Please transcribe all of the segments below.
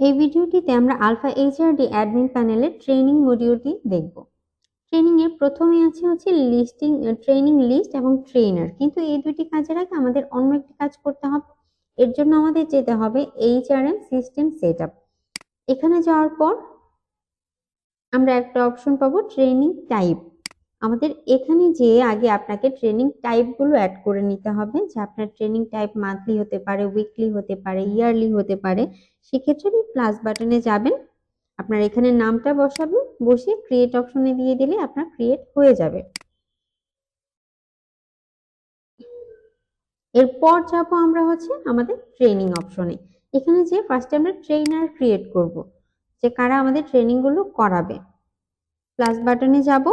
এই ভিডিওটিতে আমরা আলফা এইচআরডি অ্যাডমিন প্যানেলের ট্রেনিং মডিউলটি দেখব। ট্রেনিং এর প্রথমে আছে লিস্টিং, ট্রেনিং লিস্ট এবং ট্রেনার। কিন্তু এই দুটি কাজের আগে আমাদের অন্য একটি কাজ করতে হবে। এর জন্য আমাদের যেতে হবে এইচআরএম সিস্টেম সেটআপ। এখানে যাওয়ার পর আমরা একটা অপশন পাবো ট্রেনিং টাইপ। আমাদের এখানে যে আগে আপনাকে ট্রেনিং টাইপগুলো অ্যাড করে নিতে হবে, যে আপনার ট্রেনিং টাইপ মান্থলি হতে পারে, উইকলি হতে পারে, ইয়ারলি হতে পারে। সেক্ষেত্রে আপনি প্লাস বাটনে যাবেন, আপনার এখানে নামটা বসাবেন, বসে ক্রিয়েট অপশনে দিয়ে দিলে আপনার ক্রিয়েট হয়ে যাবে। এরপর যাবো আমরা আমাদের ট্রেনিং অপশনে। এখানে যে ফার্স্টে আমরা ট্রেনার ক্রিয়েট করব, যে কারা আমাদের ট্রেনিংগুলো করাবে। প্লাস বাটনে যাব,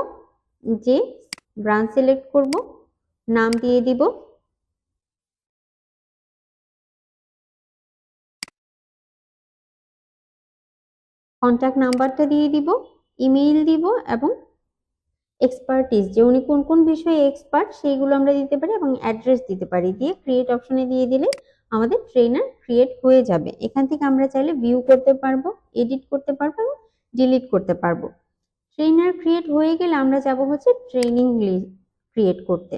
যে ব্রাঞ্চ সিলেক্ট করব, নাম দিয়ে দিব, কন্ট্যাক্ট নাম্বারটা দিয়ে দিব, ইমেইল দিব এবং এক্সপার্টিস, যে উনি কোন কোন বিষয়ে এক্সপার্ট সেইগুলো আমরা দিতে পারি এবং অ্যাড্রেস দিতে পারি। দিয়ে ক্রিয়েট অপশনে দিয়ে দিলে আমাদের ট্রেনার ক্রিয়েট হয়ে যাবে। এখান থেকে আমরা চাইলে ভিউ করতে পারবো, এডিট করতে পারবো এবং ডিলিট করতে পারবো। ট্রেনার ক্রিয়েট হয়ে গেলে আমরা যাব ট্রেনিং লিস্ট ক্রিয়েট করতে।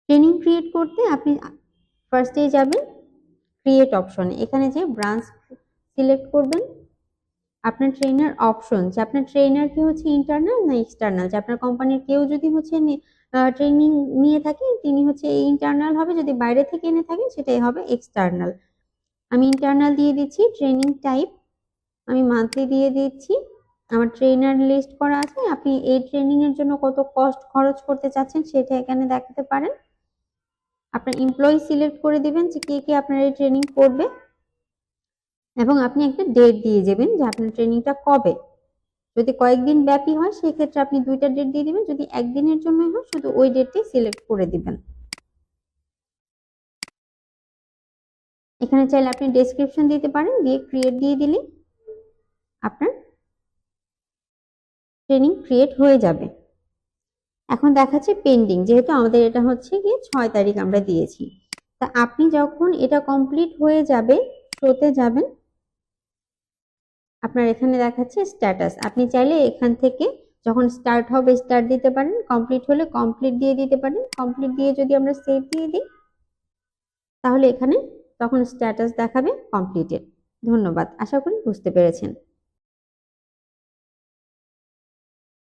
ট্রেনিং ক্রিয়েট করতে আপনি ফার্স্টে যাবেন ক্রিয়েট অপশনে, এখানে যে ব্রাঞ্চ সিলেক্ট করবেন, আপনার ট্রেনার অপশন, যে আপনার ট্রেনার কি ইন্টারনাল না এক্সটার্নাল। যে আপনার কোম্পানির কেউ যদি ট্রেনিং নিয়ে থাকে, তিনি ইন্টারনাল হবে, যদি বাইরে থেকে এনে থাকেন সেটাই হবে এক্সটার্নাল। আমি ইন্টারনাল দিয়ে দিচ্ছি। ট্রেনিং টাইপ আমি মান্থলি দিয়ে দিচ্ছি। আমার ট্রেনার লিস্ট করা আছে, আপনি এই ট্রেনিং এর জন্য কত কস্ট খরচ করতে চাচ্ছেন সেটা এখানে দেখাতে পারেন। আপনার এমপ্লয়ি সিলেক্ট করে দিবেন যে কে কে আপনার এই ট্রেনিং করবে, এবং আপনি একটা ডেট দিয়ে যাবেন যে আপনার ট্রেনিংটা কবে। যদি কয়েকদিন ব্যাপী হয় সেক্ষেত্রে আপনি দুইটা ডেট দিয়ে দিবেন, যদি একদিনের জন্য হয় শুধু ওই ডেটটি সিলেক্ট করে দিবেন। এখানে চাইলে আপনি ডেসক্রিপশন দিতে পারেন, দিয়ে ক্রিয়েট দিয়ে দিলে আপনার ট্রেনিং ক্রিয়েট হয়ে যাবে। এখন দেখাচ্ছে পেন্ডিং, যেহেতু আমাদের এটা গিয়ে 6 তারিখ আমরা দিয়েছি। তা আপনি যখন এটা কমপ্লিট হয়ে যাবে, শোতে যাবেন, আপনার এখানে দেখাচ্ছে স্ট্যাটাস। আপনি চাইলে এখান থেকে যখন স্টার্ট হবে স্টার্ট দিতে পারেন, কমপ্লিট হলে কমপ্লিট দিয়ে দিতে পারেন। কমপ্লিট দিয়ে যদি আমরা সেভ দিয়ে দিই তাহলে এখানে তখন স্ট্যাটাস দেখাবে কমপ্লিটেড। ধন্যবাদ, আশা করি বুঝতে পেরেছেন।